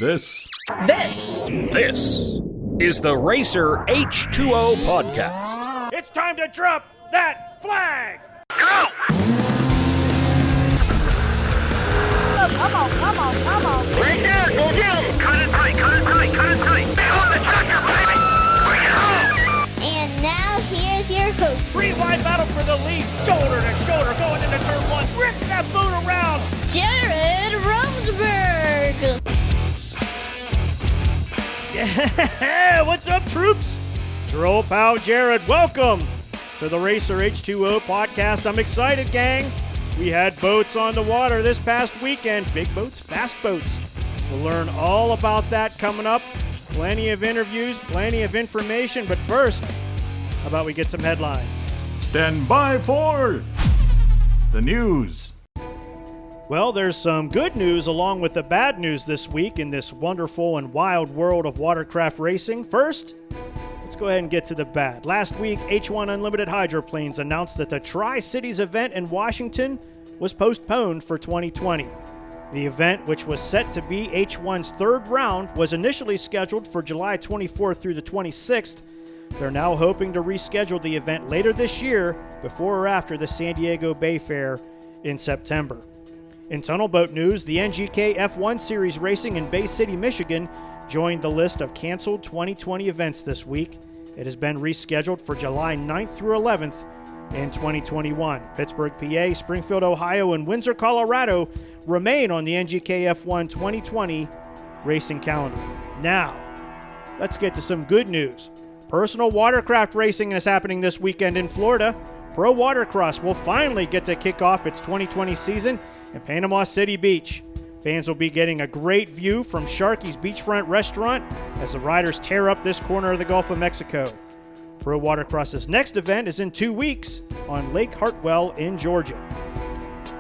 This is the RACER H2O podcast. It's time to drop that flag! Go! Come on. Right here, go get him! Cut it tight. Be on the tractor, baby! Bring it home! And now here's your host. Rewind battle for the lead, shoulder to shoulder, going into turn one. Rips that boot around. Jared Rosberg. Yeah, what's up, troops? It's your old pal Jared. Welcome to the RACER H2O podcast. I'm excited, gang. We had boats on the water this past weekend. Big boats, fast boats. We'll learn all about that coming up. Plenty of interviews, plenty of information. But first, how about we get some headlines? Stand by for the news. Well, there's some good news along with the bad news this week in this wonderful and wild world of watercraft racing. First, let's go ahead and get to the bad. Last week, H1 Unlimited Hydroplanes announced that the Tri-Cities event in Washington was postponed for 2020. The event, which was set to be H1's third round, was initially scheduled for July 24th through the 26th. They're now hoping to reschedule the event later this year, before or after the San Diego Bay Fair in September. In tunnel boat news, the NGK F1 Series racing in Bay City, Michigan joined the list of canceled 2020 events this week. It has been rescheduled for July 9th through 11th in 2021. Pittsburgh, PA, Springfield, Ohio, and Windsor, Colorado remain on the NGK F1 2020 racing calendar. Now, let's get to some good news. Personal watercraft racing is happening this weekend in Florida. Pro Watercross will finally get to kick off its 2020 season in Panama City Beach. Fans will be getting a great view from Sharky's beachfront restaurant as the riders tear up this corner of the Gulf of Mexico. Pro Watercross's next event is in 2 weeks on Lake Hartwell in Georgia.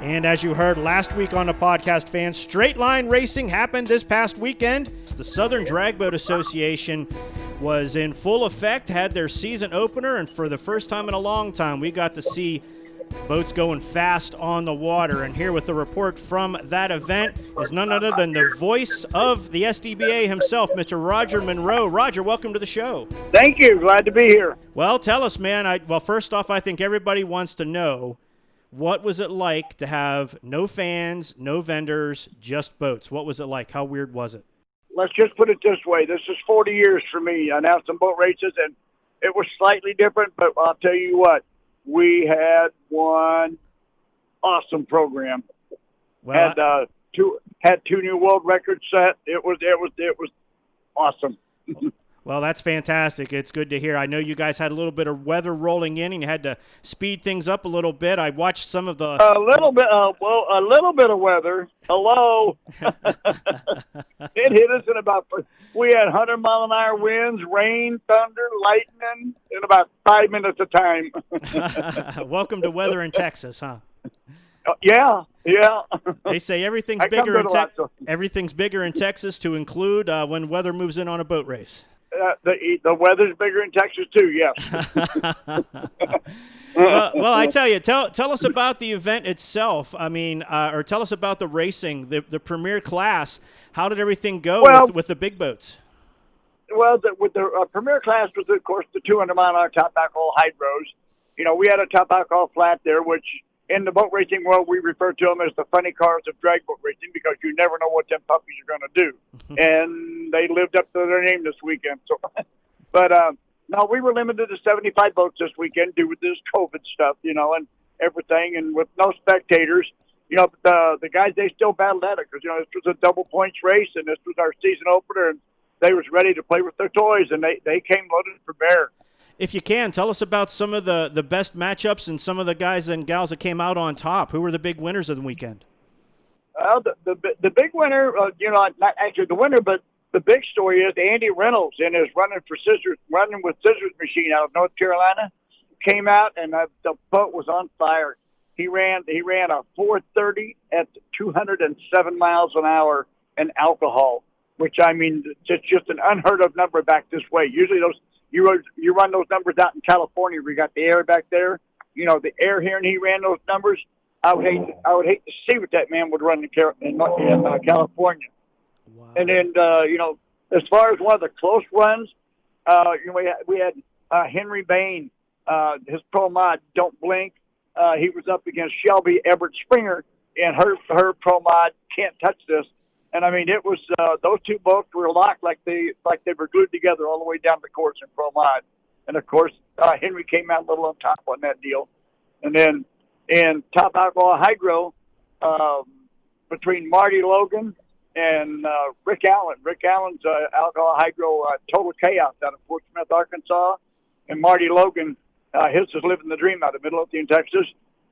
And as you heard last week on the podcast, fans, straight line racing happened this past weekend. The Southern Drag Boat Association was in full effect, had their season opener, and for the first time in a long time, we got to see boats going fast on the water. And here with the report from that event is none other than the voice of the SDBA himself, Mr. Roger Monroe. Roger, welcome to the show. Thank you. Glad to be here. Well, tell us, man. Well, first off, I think everybody wants to know, what was it like to have no fans, no vendors, just boats? What was it like? How weird was it? Let's just put it this way. This is 40 years for me. I announced some boat races, and it was slightly different, but I'll tell you what. We had one awesome program. Well, had two new world records set. It was awesome. Well, that's fantastic. It's good to hear. I know you guys had a little bit of weather rolling in, and you had to speed things up a little bit. I watched some of the a little bit of weather. Hello. It hit us in about. We had 100-mile-an-hour winds, rain, thunder, lightning in about 5 minutes of time. Welcome to weather in Texas, huh? Yeah. They say everything's bigger in Texas to include when weather moves in on a boat race. The weather's bigger in Texas too. Yes. well, I tell you, tell us about the event itself. I mean, or tell us about the racing, the premier class. How did everything go with the big boats? Well, with the premier class was, of course, the 200-mile-an-hour top alcohol hydros. You know, we had a top alcohol flat there, which in the boat racing world, we refer to them as the funny cars of drag boat racing because you never know what them puppies are going to do. And they lived up to their name this weekend. So, but no, we were limited to 75 boats this weekend due to this COVID stuff, you know, and everything. And with no spectators, you know, the guys, they still battled at it because, you know, this was a double points race and this was our season opener. And they was ready to play with their toys, and they came loaded for bear. If you can, tell us about some of the best matchups and some of the guys and gals that came out on top. Who were the big winners of the weekend? The big winner, you know, not actually the winner, but the big story is Andy Reynolds in his running with scissors machine out of North Carolina, came out and the boat was on fire. He ran a 4:30 at 207 miles an hour in alcohol, which I mean, just an unheard of number back this way. Usually you run those numbers out in California where you got the air back there. You know, the air here, and he ran those numbers. I would hate to see what that man would run in California. Wow. And then, as far as one of the close runs, we had Henry Bain, his pro mod, Don't Blink. He was up against Shelby Everett Springer, and her pro mod, Can't Touch This. And I mean, it was those two boats were locked like they were glued together all the way down the course in pro mod. And of course, Henry came out a little on top on that deal. And then in top alcohol hydro, between Marty Logan and Rick Allen. Rick Allen's alcohol hydro total chaos out of Fort Smith, Arkansas, and Marty Logan, his is living the dream out of Midlothian, Texas.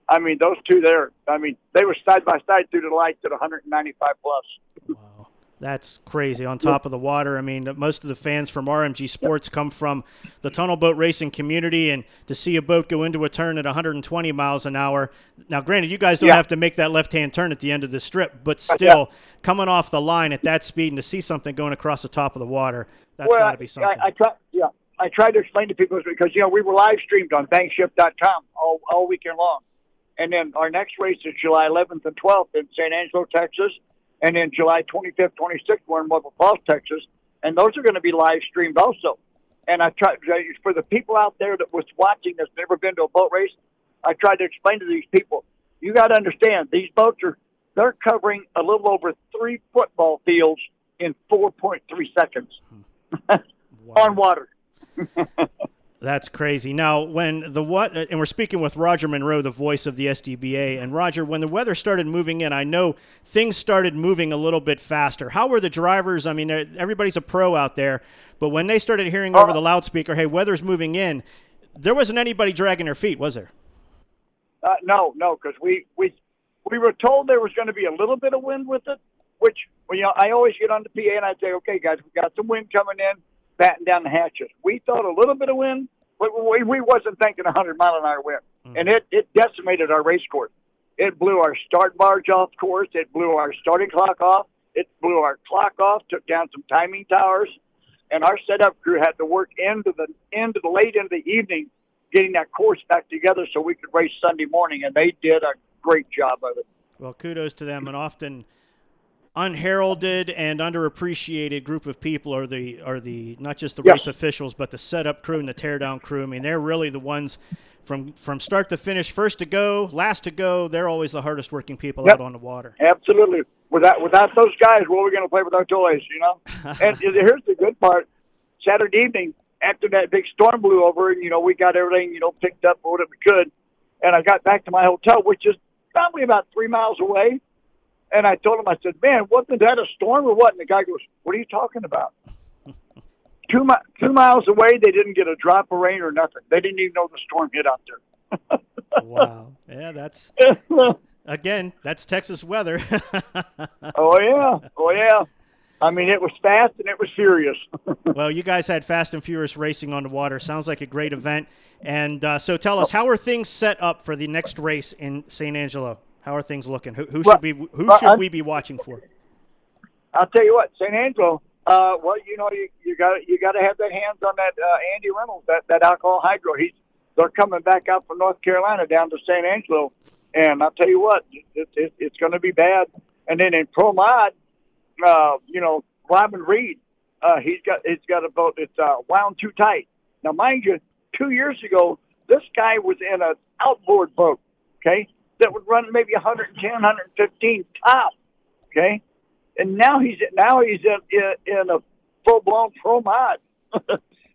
I mean, those two there, I mean, they were side by side through the lights at 195 plus. Wow. That's crazy. On top of the water. I mean, most of the fans from RMG Sports come from the tunnel boat racing community, and to see a boat go into a turn at 120 miles an hour. Now, granted, you guys don't have to make that left-hand turn at the end of the strip, but still, coming off the line at that speed and to see something going across the top of the water, that's got to be something. I tried to explain to people because, we were live streamed on bankship.com all weekend long. And then our next race is July 11th and 12th in San Angelo, Texas. And then July 25th, 26th, we're in Mobile Falls, Texas. And those are going to be live streamed also. And I tried, for the people out there that was watching that's never been to a boat race, I tried to explain to these people, you got to understand, these boats they're covering a little over 3 football fields in 4.3 seconds on water. That's crazy. Now, and we're speaking with Roger Monroe, the voice of the SDBA. And Roger, when the weather started moving in, I know things started moving a little bit faster. How were the drivers? I mean, everybody's a pro out there, but when they started hearing over the loudspeaker, hey, weather's moving in, there wasn't anybody dragging their feet, was there? No, because we were told there was going to be a little bit of wind with it, which, I always get on the PA and I'd say, okay, guys, we got some wind coming in. Batten down the hatches. We thought a little bit of wind, but we wasn't thinking 100-mile-an-hour wind. And it decimated our race course. It blew our start barge off course. It blew our starting clock off. It blew our clock off, took down some timing towers. And our setup crew had to work into the late into the evening getting that course back together so we could race Sunday morning, and they did a great job of it. Well, kudos to them, and often unheralded and underappreciated group of people are the not just the race officials, but the setup crew and the teardown crew. I mean, they're really the ones from start to finish, first to go, last to go. They're always the hardest working people out on the water. Absolutely. Without those guys, what are we going to play with our toys, And here's the good part. Saturday evening, after that big storm blew over, and, we got everything, picked up what we could. And I got back to my hotel, which is probably about 3 miles away. And I told him, I said, man, wasn't that a storm or what? And the guy goes, what are you talking about? 2 miles away, they didn't get a drop of rain or nothing. They didn't even know the storm hit out there. Wow. Yeah, that's Texas weather. Oh, yeah. I mean, it was fast and it was furious. Well, you guys had fast and furious racing on the water. Sounds like a great event. And so tell us, how are things set up for the next race in San Angelo? How are things looking? Who should we be watching for? I'll tell you what, San Angelo. You got to have that hands on that Andy Reynolds, that alcohol hydro. They're coming back out from North Carolina down to San Angelo, and I'll tell you what, it's going to be bad. And then in Pro Mod, Robin Reed, he's got a boat that's wound too tight. Now, mind you, 2 years ago, this guy was in an outboard boat, okay, that would run maybe 110, 115 top, okay? And now he's in a full-blown pro mod.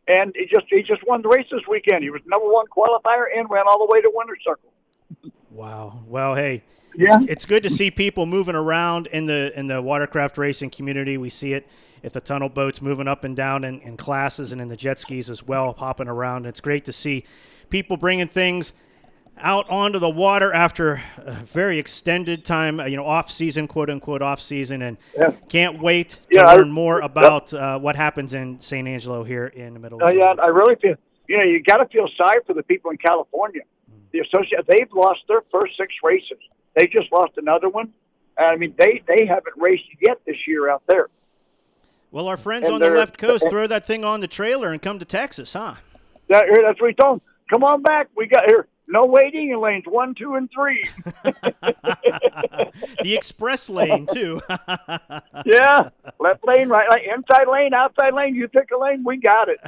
And he just won the race this weekend. He was #1 qualifier and ran all the way to winner's circle. Wow. Well, hey, it's good to see people moving around in the watercraft racing community. We see it at the tunnel boats moving up and down in classes and in the jet skis as well, hopping around. It's great to see people bringing things out onto the water after a very extended time, off season, quote unquote off season, and can't wait to learn more about what happens in San Angelo here in the middle of July. I really feel, you got to feel sorry for the people in California. The they've lost their first 6 races. They just lost another one. I mean, they haven't raced yet this year out there. Well, our friends on the left coast throw that thing on the trailer and come to Texas, huh? That's what we told them. Come on back. We got here. No waiting in lanes 1, 2, and 3. The express lane, too. Yeah, left lane, right lane, inside lane, outside lane. You pick a lane, we got it.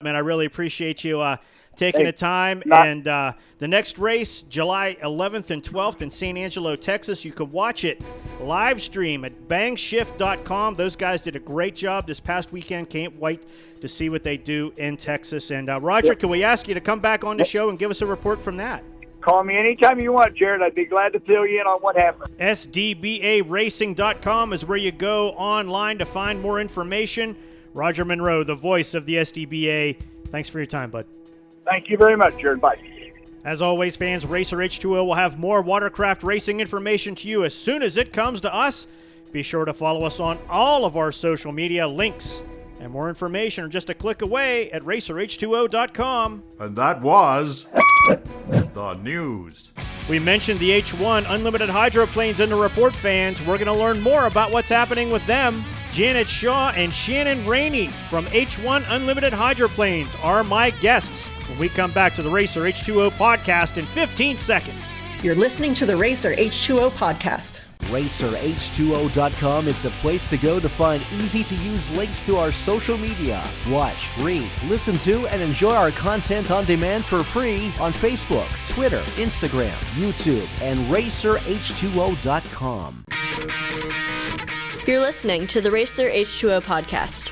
Man, I really appreciate you taking the time. Not- And the next race, July 11th and 12th in San Angelo, Texas. You can watch it live stream at bangshift.com. Those guys did a great job this past weekend. Can't wait to see what they do in Texas. And Roger, can we ask you to come back on the show and give us a report from that? Call me anytime you want, Jared. I'd be glad to fill you in on what happened. SDBARacing.com is where you go online to find more information. Roger Monroe, the voice of the SDBA. Thanks for your time, bud. Thank you very much, Jared. Bye. As always, fans, Racer H2O will have more watercraft racing information to you as soon as it comes to us. Be sure to follow us on all of our social media. Links and more information are just a click away at racerh2o.com. And that was the news. We mentioned the H1 Unlimited Hydroplanes in the report, fans. We're going to learn more about what's happening with them. Janet Shaw and Shannon Raney from H1 Unlimited Hydroplanes are my guests when we come back to the Racer H2O podcast in 15 seconds. You're listening to the Racer H2O podcast. RacerH2O.com is the place to go to find easy-to-use links to our social media. Watch, read, listen to, and enjoy our content on demand for free on Facebook, Twitter, Instagram, YouTube, and RacerH2O.com. You're listening to the Racer H2O podcast.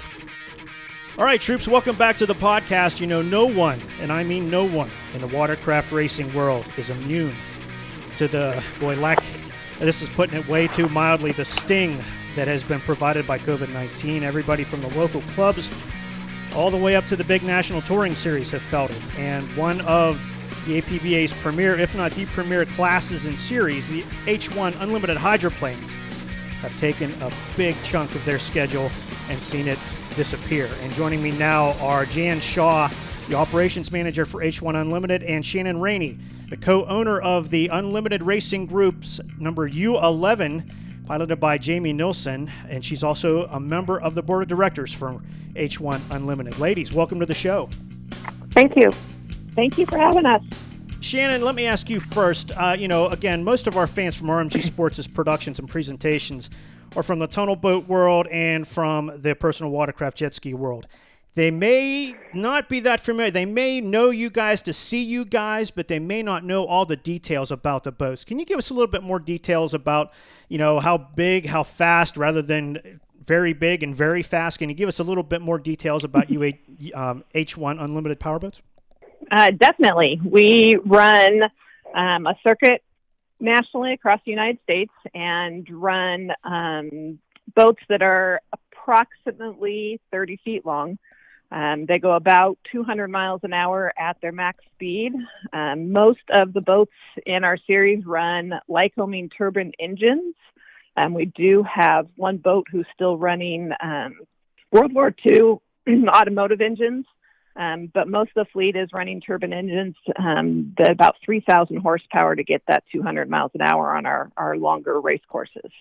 All right, troops, welcome back to the podcast. You know, no one, and I mean no one, in the watercraft racing world is immune to the, this is putting it way too mildly, the sting that has been provided by COVID-19. Everybody from the local clubs all the way up to the big national touring series have felt it. And one of the APBA's premier, if not the premier classes and series, the H1 Unlimited Hydroplanes, have taken a big chunk of their schedule and seen it disappear. And joining me now are Jan Shaw, the operations manager for H1 Unlimited, and Shannon Raney, the co-owner of the Unlimited Racing Group's number U11, piloted by Jamie Nilsson, and she's also a member of the board of directors for H1 Unlimited. Ladies, welcome to the show. Thank you. Thank you for having us. Shannon, let me ask you first. Again, most of our fans from RMG Sports' productions and presentations are from the tunnel boat world and from the personal watercraft jet ski world. They may not be that familiar. They may know you guys to see you guys, but they may not know all the details about the boats. Can you give us a little bit more details about, how big, how fast, rather than very big and very fast? Can you give us a little bit more details about you H1 Unlimited powerboats? Definitely. We run a circuit nationally across the United States and run boats that are approximately 30 feet long. They go about 200 miles an hour at their max speed. Most of the boats in our series run Lycoming turbine engines. We do have one boat who's still running World War II automotive engines, but most of the fleet is running turbine engines that about 3,000 horsepower to get that 200 miles an hour on our longer race courses.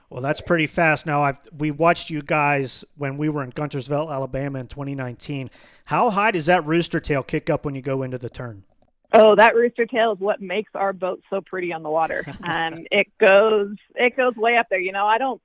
Well, that's pretty fast. Now, we watched you guys when we were in Guntersville, Alabama in 2019. How high does that rooster tail kick up when you go into the turn? Oh, that rooster tail is what makes our boat so pretty on the water. It goes way up there. I don't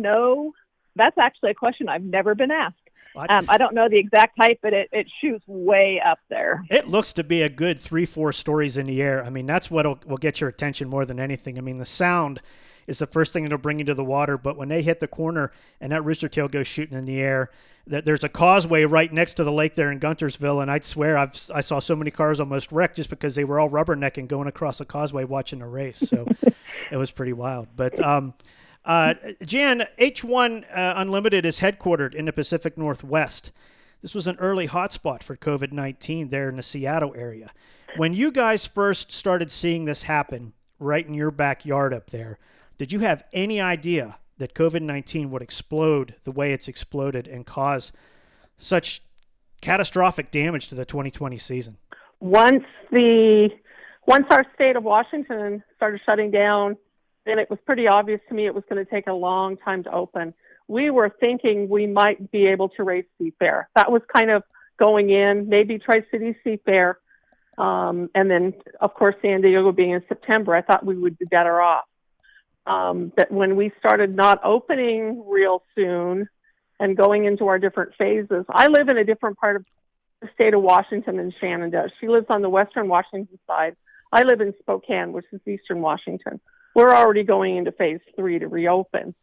know. That's actually a question I've never been asked. I don't know the exact height, but it shoots way up there. It looks to be a good 3-4 stories in the air. I mean, that's what will get your attention more than anything. I mean, the sound is the first thing that'll bring you to the water, but when they hit the corner and that rooster tail goes shooting in the air, there's a causeway right next to the lake there in Guntersville, and I'd swear I saw so many cars almost wrecked just because they were all rubbernecking going across the causeway watching the race. So it was pretty wild. But Jan, H1 Unlimited is headquartered in the Pacific Northwest. This was an early hotspot for COVID-19 there in the Seattle area. When you guys first started seeing this happen right in your backyard up there, did you have any idea that COVID-19 would explode the way it's exploded and cause such catastrophic damage to the 2020 season? Once our state of Washington started shutting down, then it was pretty obvious to me it was going to take a long time to open. We were thinking we might be able to race Seafarer. That was kind of going in, maybe Tri-City Seafarer. And then, of course, San Diego being in September, I thought we would be better off. But when we started not opening real soon and going into our different phases, I live in a different part of the state of Washington than Shannon does. She lives on the western Washington side. I live in Spokane, which is eastern Washington. We're already going into phase 3 to reopen.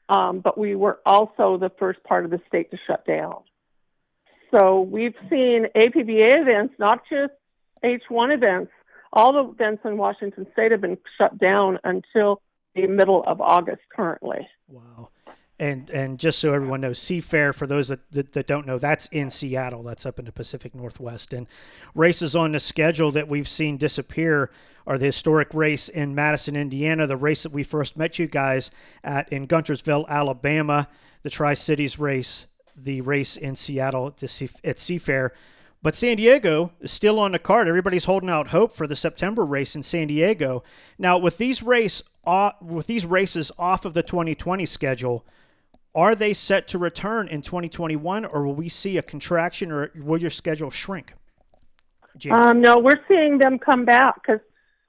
But we were also the first part of the state to shut down. So we've seen APBA events, not just H1 events. All the events in Washington state have been shut down until the middle of August currently. Wow. And just so everyone knows, Seafarer, for those that don't know, that's in Seattle. That's up in the Pacific Northwest. And races on the schedule that we've seen disappear are the historic race in Madison, Indiana, the race that we first met you guys at in Guntersville, Alabama, the Tri-Cities race, the race in Seattle at Seafarer. But San Diego is still on the card. Everybody's holding out hope for the September race in San Diego. Now, with these races off of the 2020 schedule, are they set to return in 2021, or will we see a contraction, or will your schedule shrink? No, we're seeing them come back because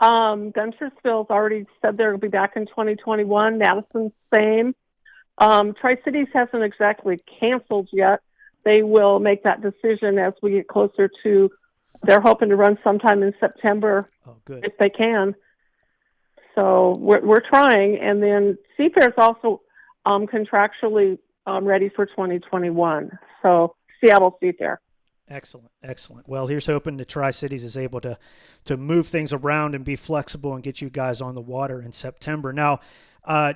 Guntersville's already said they'll be back in 2021. Madison's same. Tri-Cities hasn't exactly canceled yet. They will make that decision as we get closer to. They're hoping to run sometime in September if they can. So we're trying, and then Seafarer's also contractually ready for 2021. So Seattle Seafarer. Excellent. Well, here's hoping the Tri-Cities is able to move things around and be flexible and get you guys on the water in September. Now,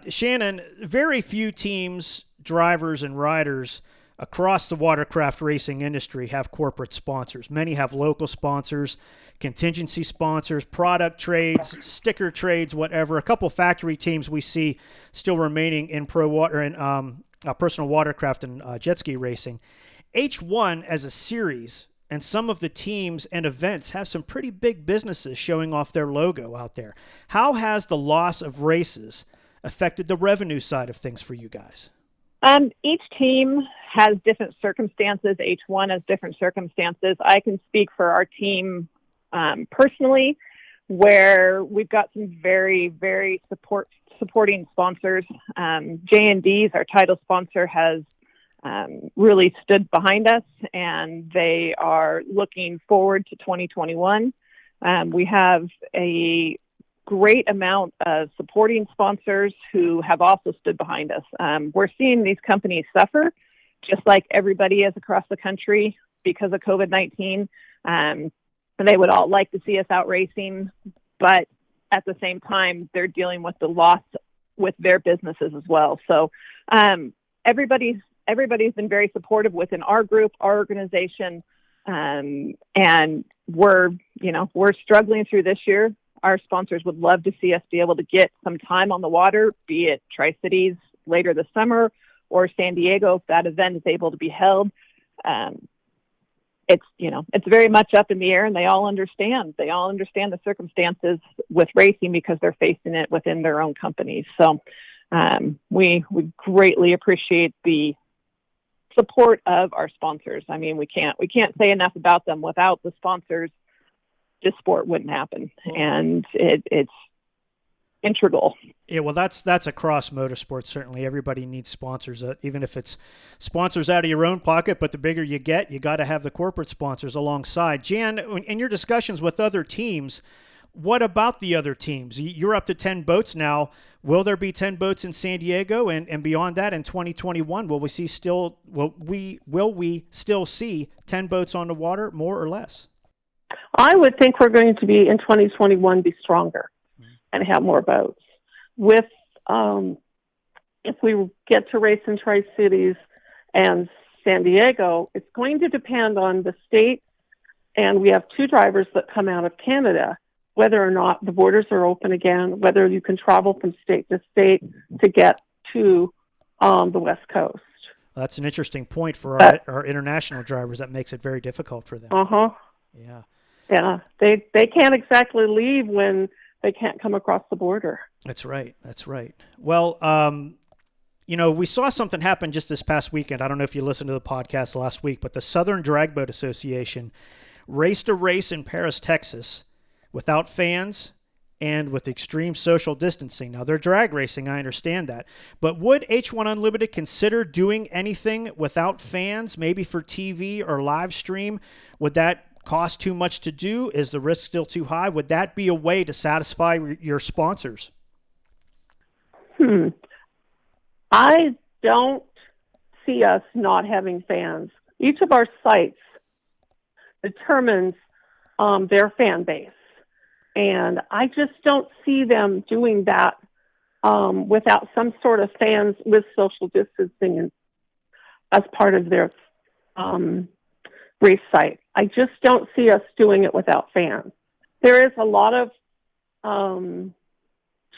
Shannon, very few teams, drivers, and riders across the watercraft racing industry have corporate sponsors. Many have local sponsors, contingency sponsors, product trades, sticker trades, whatever. A couple factory teams we see still remaining in pro water and personal watercraft and jet ski racing. H1 as a series and some of the teams and events have some pretty big businesses showing off their logo out there. How has the loss of races affected the revenue side of things for you guys? Each team has different circumstances. H1 has different circumstances. I can speak for our team personally, where we've got some very, very supporting sponsors. J&D's, our title sponsor, has really stood behind us, and they are looking forward to 2021. We have a great amount of supporting sponsors who have also stood behind us. We're seeing these companies suffer, just like everybody is across the country because of COVID-19. And they would all like to see us out racing, but at the same time, they're dealing with the loss with their businesses as well. So everybody's been very supportive within our group, our organization, and we're struggling through this year. Our sponsors would love to see us be able to get some time on the water, be it Tri-Cities later this summer or San Diego, if that event is able to be held. It's very much up in the air, and they all understand. They all understand the circumstances with racing because they're facing it within their own companies. So we greatly appreciate the support of our sponsors. I mean, we can't say enough about them. Without the sponsors, this sport wouldn't happen, and it's integral. Yeah, well, that's across motorsports. Certainly, everybody needs sponsors, even if it's sponsors out of your own pocket. But the bigger you get, you got to have the corporate sponsors alongside. Jan, in your discussions with other teams, what about the other teams? You're up to 10 boats now. Will there be 10 boats in San Diego and beyond that in 2021? Will we still see 10 boats on the water, more or less? I would think we're going to be in 2021 be stronger and have more boats. With if we get to race in Tri-Cities and San Diego, it's going to depend on the state, and we have 2 drivers that come out of Canada, whether or not the borders are open again, whether you can travel from state to state to get to the West Coast. That's an interesting point for our international drivers. That makes it very difficult for them. Yeah. Yeah, they can't exactly leave when they can't come across the border. That's right. Well, we saw something happen just this past weekend. I don't know if you listened to the podcast last week, but the Southern Drag Boat Association raced a race in Paris, Texas, without fans and with extreme social distancing. Now, they're drag racing, I understand that. But would H1 Unlimited consider doing anything without fans, maybe for TV or live stream? Would that cost too much to do? Is the risk still too high? Would that be a way to satisfy your sponsors? I don't see us not having fans. Each of our sites determines their fan base. And I just don't see them doing that without some sort of fans with social distancing as part of their race site. I just don't see us doing it without fans. There is a lot of,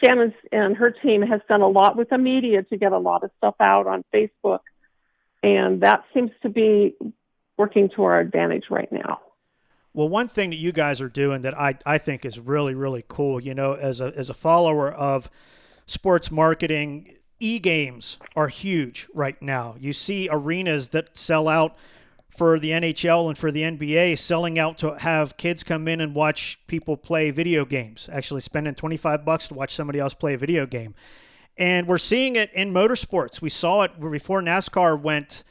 Shannon and her team has done a lot with the media to get a lot of stuff out on Facebook. And that seems to be working to our advantage right now. Well, one thing that you guys are doing that I think is really, really cool, you know, as a follower of sports marketing, e-games are huge right now. You see arenas that sell out for the NHL and for the NBA, selling out to have kids come in and watch people play video games, actually spending $25 to watch somebody else play a video game. And we're seeing it in motorsports. We saw it before NASCAR went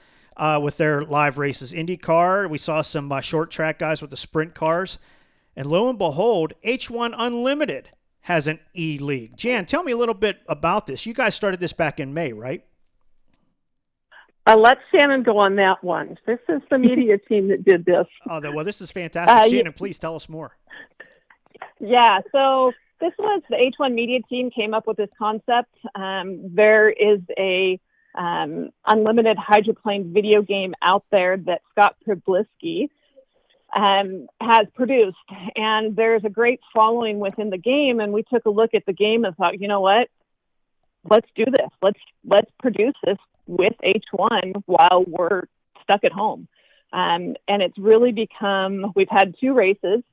with their live races. IndyCar, we saw some short track guys with the sprint cars. And lo and behold, H1 Unlimited has an E-League. Jan, tell me a little bit about this. You guys started this back in May, right? Let Shannon go on that one. This is the media team that did this. Oh, well, this is fantastic. Shannon, please tell us more. Yeah, so this was the H1 media team came up with this concept. There is a unlimited hydroplane video game out there that Scott Priblisky has produced, and there's a great following within the game. And we took a look at the game and thought, you know what, let's do this. Let's produce this with H1 while we're stuck at home. And it's really become, we've had 2 races.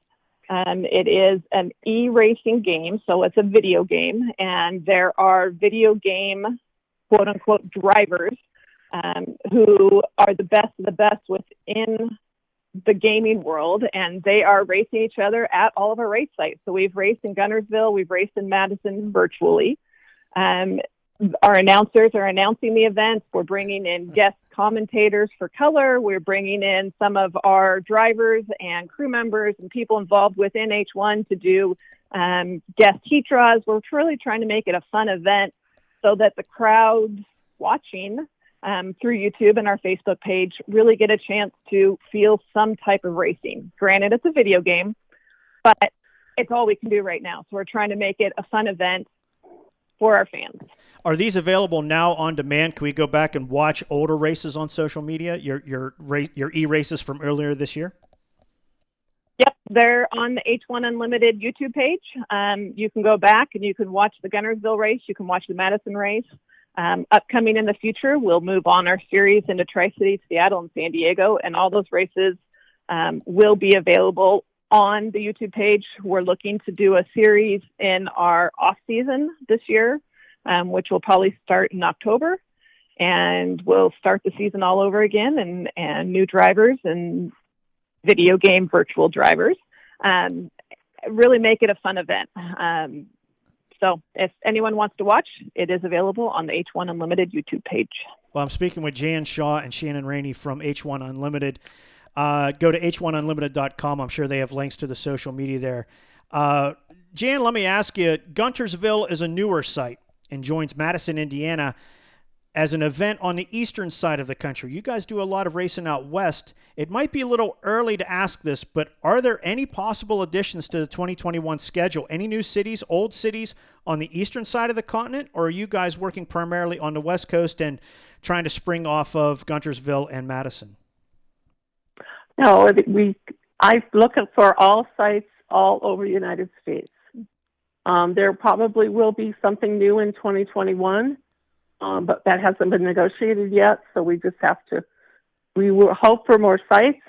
It is an e-racing game, so it's a video game, and there are video game quote unquote drivers who are the best of the best within the gaming world, and they are racing each other at all of our race sites. So we've raced in Guntersville, we've raced in Madison virtually. Our announcers are announcing the events. We're bringing in guest commentators for color. We're bringing in some of our drivers and crew members and people involved within H1 to do guest heat draws. We're really trying to make it a fun event so that the crowds watching through YouTube and our Facebook page really get a chance to feel some type of racing. Granted, it's a video game, but it's all we can do right now. So we're trying to make it a fun event for our fans. Are these available now on demand? Can we go back and watch older races on social media, your e-races from earlier this year? Yep, they're on the H1 Unlimited YouTube page. You can go back and you can watch the Guntersville race. You can watch the Madison race. Upcoming in the future, we'll move on our series into Tri-City, Seattle, and San Diego, and all those races will be available on the YouTube page. We're looking to do a series in our off season this year, which will probably start in October, and we'll start the season all over again, and new drivers and video game virtual drivers, really make it a fun event. So if anyone wants to watch, it is available on the H1 Unlimited YouTube page. Well, I'm speaking with Jan Shaw and Shannon Raney from H1 Unlimited. Go to h1unlimited.com. I'm sure they have links to the social media there. Jan, let me ask you, Guntersville is a newer site and joins Madison, Indiana as an event on the eastern side of the country. You guys do a lot of racing out west. It might be a little early to ask this, but are there any possible additions to the 2021 schedule? Any new cities, old cities on the eastern side of the continent, or are you guys working primarily on the west coast and trying to spring off of Guntersville and Madison? No, I look for all sites all over the United States. There probably will be something new in 2021, but that hasn't been negotiated yet. So we just have to, we will hope for more sites.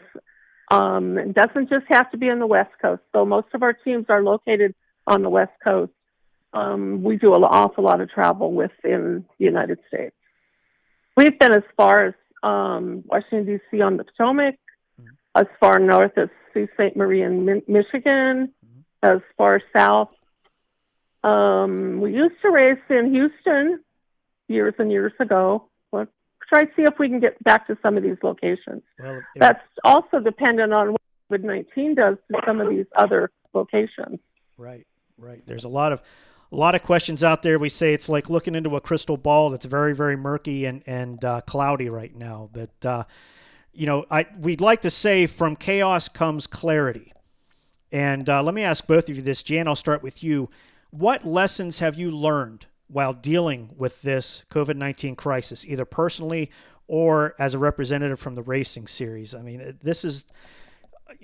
It doesn't just have to be on the West Coast. So most of our teams are located on the West Coast. We do an awful lot of travel within the United States. We've been as far as Washington, D.C. on the Potomac. as far north as Sault Ste. Marie in Michigan, as far south. We used to race in Houston years and years ago. We'll try to see if we can get back to some of these locations. Well, That's also dependent on what COVID-19 does to some of these other locations. Right. There's a lot of questions out there. We say it's like looking into a crystal ball that's very, very murky and cloudy right now. But we'd like to say from chaos comes clarity. And let me ask both of you this. Jan, I'll start with you. What lessons have you learned while dealing with this COVID-19 crisis, either personally or as a representative from the racing series? I mean, this is,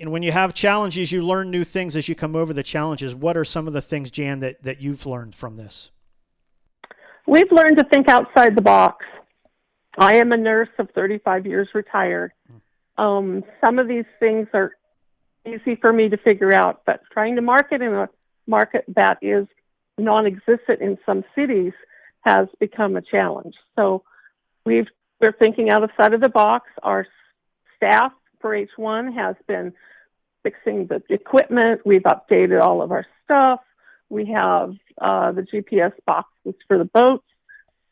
when you have challenges, you learn new things as you come over the challenges. What are some of the things, Jan, that you've learned from this? We've learned to think outside the box. I am a nurse of 35 years retired. Some of these things are easy for me to figure out, but trying to market in a market that is non-existent in some cities has become a challenge. So we're thinking outside of the box. Our staff for H1 has been fixing the equipment. We've updated all of our stuff. We have the GPS boxes for the boats.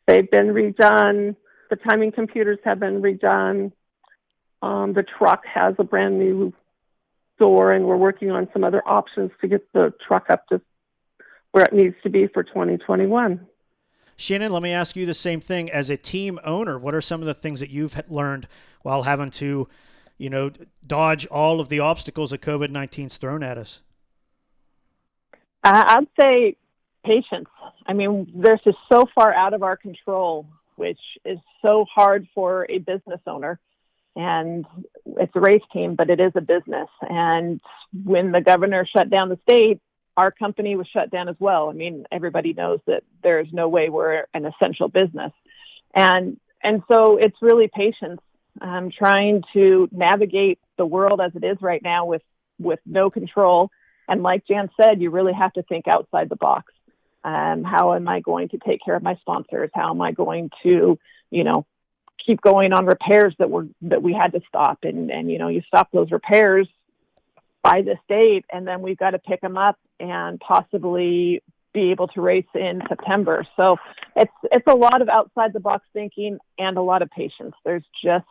They've been redone. The timing computers have been redone. The truck has a brand new door, and we're working on some other options to get the truck up to where it needs to be for 2021. Shannon, let me ask you the same thing. As a team owner, what are some of the things that you've learned while having to, dodge all of the obstacles that COVID-19's thrown at us? I'd say patience. I mean, this is so far out of our control, which is so hard for a business owner. And it's a race team, but it is a business. And when the governor shut down the state, our company was shut down as well. I mean, everybody knows that there's no way we're an essential business. And so it's really patience. Trying to navigate the world as it is right now with no control. And like Jan said, you really have to think outside the box. How am I going to take care of my sponsors? How am I going to, keep going on repairs that we had to stop? And you stop those repairs by this date, and then we've got to pick them up and possibly be able to race in September. So it's a lot of outside the box thinking and a lot of patience. There's just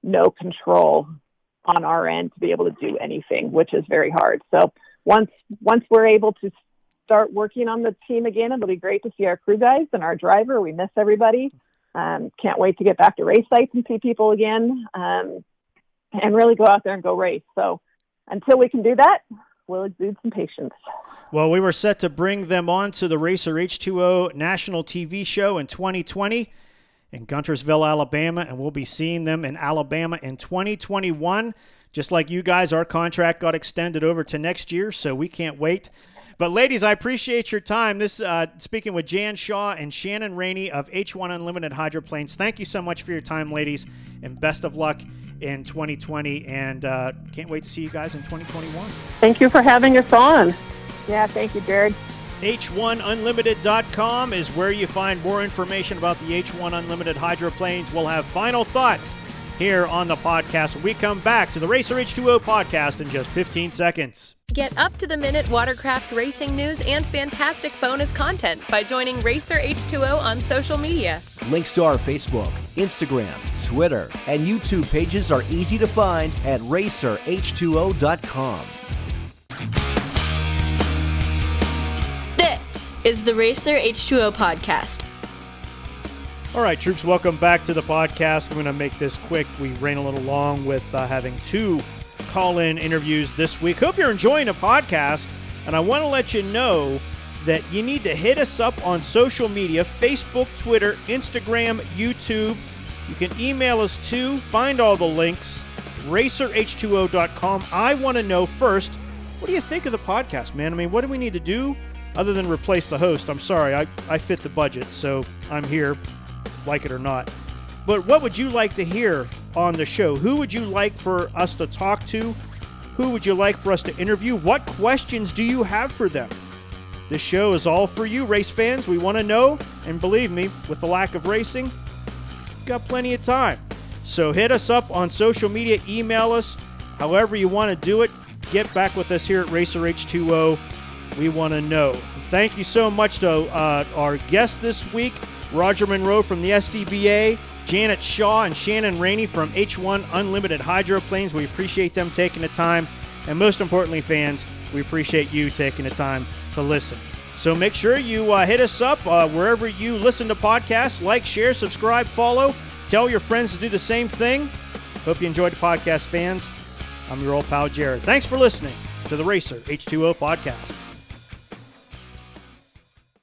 no control on our end to be able to do anything, which is very hard. So once we're able to start working on the team again, it'll be great to see our crew guys and our driver. We miss everybody. Can't wait to get back to race sites and see people again, and really go out there and go race. So until we can do that, we'll exude some patience. Well, we were set to bring them on to the RACER H2O national TV show in 2020 in Guntersville, Alabama, and we'll be seeing them in Alabama in 2021. Just like you guys, our contract got extended over to next year, so we can't wait. But ladies, I appreciate your time. This speaking with Jan Shaw and Shannon Raney of H1 Unlimited Hydroplanes. Thank you so much for your time, ladies, and best of luck in 2020. And can't wait to see you guys in 2021. Thank you for having us on. Yeah, thank you, Jared. H1Unlimited.com is where you find more information about the H1 Unlimited Hydroplanes. We'll have final thoughts here on the podcast when we come back to the RACER H2O podcast in just 15 seconds. Get up-to-the-minute watercraft racing news and fantastic bonus content by joining RACER H2O on social media. Links to our Facebook, Instagram, Twitter, and YouTube pages are easy to find at racerh2o.com. This is the RACER H2O podcast. All right, troops, welcome back to the podcast. I'm going to make this quick. We ran a little long with having two call-in interviews this week. Hope you're enjoying the podcast, and I want to let you know that you need to hit us up on social media, Facebook, Twitter, Instagram, YouTube. You can email us too. Find all the links, racerh2o.com. I want to know first, what do you think of the podcast, man? I mean, what do we need to do other than replace the host? I'm sorry, I fit the budget, so I'm here, like it or not. But what would you like to hear on the show? Who would you like for us to talk to? Who would you like for us to interview? What questions do you have for them? This show is all for you, race fans. We want to know, and believe me, with the lack of racing, we've got plenty of time. So hit us up on social media, email us, however you want to do it, get back with us here at Racer H2O. We want to know. Thank you so much to our guests this week, Roger Monroe from the SDBA, Janet Shaw and Shannon Raney from H1 Unlimited Hydroplanes. We appreciate them taking the time. And most importantly, fans, we appreciate you taking the time to listen. So make sure you hit us up wherever you listen to podcasts. Like, share, subscribe, follow. Tell your friends to do the same thing. Hope you enjoyed the podcast, fans. I'm your old pal, Jared. Thanks for listening to the Racer H2O podcast.